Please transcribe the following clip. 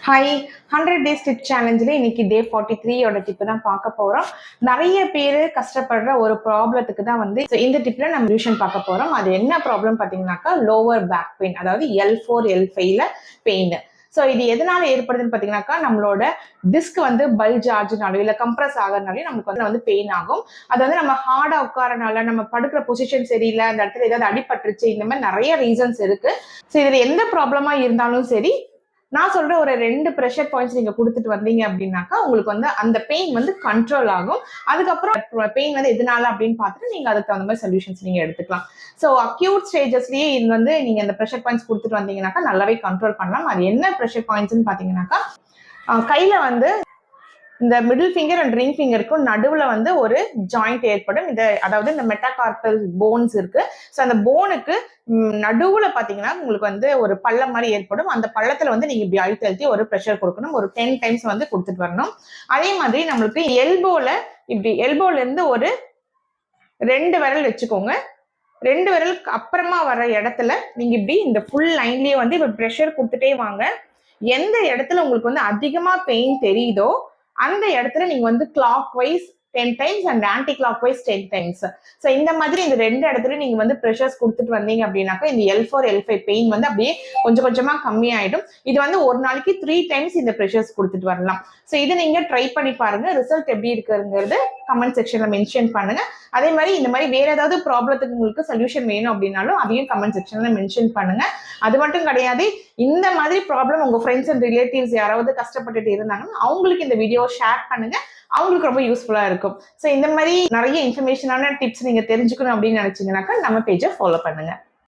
Hi 100 days tip சேலஞ்சில் இன்னைக்கு டே 43 tip தான் பார்க்க போகிறோம். நிறைய பேர் கஷ்டப்படுற ஒரு ப்ராப்ளத்துக்கு தான் வந்து இந்த டிப்பில் நம்ம சொல்யூஷன் பார்க்க போகிறோம். அது என்ன ப்ராப்ளம் பார்த்தீங்கன்னாக்கா லோவர் பேக் பெயின், அதாவது L4 L5ல பெயின். ஸோ இது எதனால ஏற்படுதுன்னு பார்த்தீங்கன்னாக்கா நம்மளோட டிஸ்க் வந்து பல்ஜ் ஆகுனாலும் இல்லை கம்ப்ரஸ் ஆகிறனாலையும் நமக்கு வந்து பெயின் ஆகும். அது வந்து நம்ம ஹார்டாக உட்காரனால, நம்ம படுக்கிற பொசிஷன் சரியில்லை, அந்த இடத்துல ஏதாவது அடிபட்டுருச்சு, இந்த மாதிரி நிறைய ரீசன்ஸ் இருக்கு. ஸோ இதில் எந்த ப்ராப்ளமா இருந்தாலும் சரி, நான் சொல்ற ஒரு 2 ப்ரெஷர் பாயிண்ட்ஸ் நீங்க கொடுத்துட்டு வந்தீங்க அப்படின்னாக்கா உங்களுக்கு வந்து அந்த பெயின் வந்து கண்ட்ரோல் ஆகும். அதுக்கப்புறம் பெயின் வந்து எதனால அப்படின்னு பார்த்துட்டு நீங்க அதுக்கு தகுந்த மாதிரி சொல்யூஷன்ஸ் நீங்க எடுத்துக்கலாம். ஸோ அக்யூட் ஸ்டேஜஸ்லயே இது வந்து நீங்க இந்த ப்ரெஷர் பாயிண்ட்ஸ் கொடுத்துட்டு வந்தீங்கன்னாக்கா நல்லாவே கண்ட்ரோல் பண்ணலாம். அது என்ன ப்ரெஷர் பாயிண்ட்ஸ்ன்னு பாத்தீங்கன்னாக்கா, கையில வந்து இந்த மிடில் ஃபிங்கர் அண்ட் ரிங் ஃபிங்கருக்கும் நடுவுல வந்து ஒரு ஜாயிண்ட் ஏற்படும். அதாவது இந்த மெட்டாகார்பல் போன்ஸ் இருக்கு. ஸோ அந்த போனுக்கு நடுவுல பாத்தீங்கன்னா உங்களுக்கு வந்து ஒரு பள்ளம் மாதிரி ஏற்படும். அந்த பள்ளத்துல வந்து நீங்க இப்படி அழுத்தி ஒரு ப்ரெஷர் கொடுக்கணும். ஒரு 10 டைம்ஸ் வந்து கொடுத்துட்டு வரணும். அதே மாதிரி நம்மளுக்கு எல்போல இருந்து ஒரு 2 விரல் வச்சுக்கோங்க. 2 விரலுக்கு அப்புறமா வர இடத்துல நீங்க இப்படி இந்த ஃபுல் லைன்லயே வந்து இப்ப ப்ரெஷர் கொடுத்துட்டே வாங்க. எந்த இடத்துல உங்களுக்கு வந்து அதிகமா பெயின் தெரியுதோ அந்த இடத்துல நீங்க வந்து clock wise 10 times and anti clock wise 10 times. So இந்த மாதிரி இந்த 2 இடத்துல நீங்க வந்து ப்ரெஷர்ஸ் கொடுத்துட்டு வந்தீங்க அப்படின்னாக்கா இந்த L4 L5 பெயின் வந்து அப்படியே கொஞ்சம் கொஞ்சமா கம்மியாயிடும். இது வந்து ஒரு நாளைக்கு 3 டைம்ஸ் இந்த ப்ரெஷர்ஸ் கொடுத்துட்டு வரலாம். ஸோ இதை நீங்க ட்ரை பண்ணி பாருங்க. ரிசல்ட் எப்படி இருக்குங்கிறது கமெண்ட் செக்ஷன்ல மென்ஷன் பண்ணுங்க. அதே மாதிரி இந்த மாதிரி வேற ஏதாவது ப்ராப்ளத்துக்கு உங்களுக்கு சொல்யூஷன் வேணும் அப்படின்னாலும் அதையும் கமெண்ட் செக்ஷன்ல மென்ஷன் பண்ணுங்க. அது மட்டும் கிடையாது, இந்த மாதிரி ப்ராப்ளம் உங்க ஃப்ரெண்ட்ஸ் அண்ட் ரிலேட்டிவ்ஸ் யாராவது கஷ்டப்பட்டுட்டு இருந்தாங்கன்னா அவங்களுக்கு இந்த வீடியோ ஷேர் பண்ணுங்க. அவங்களுக்கு ரொம்ப யூஸ்ஃபுல்லா இருக்கும். ஸோ இந்த மாதிரி நிறைய இன்ஃபர்மேஷனான டிப்ஸ் நீங்க தெரிஞ்சுக்கணும் அப்படின்னு நினைச்சீங்கன்னாக்கா நம்ம பேஜை ஃபாலோ பண்ணுங்க.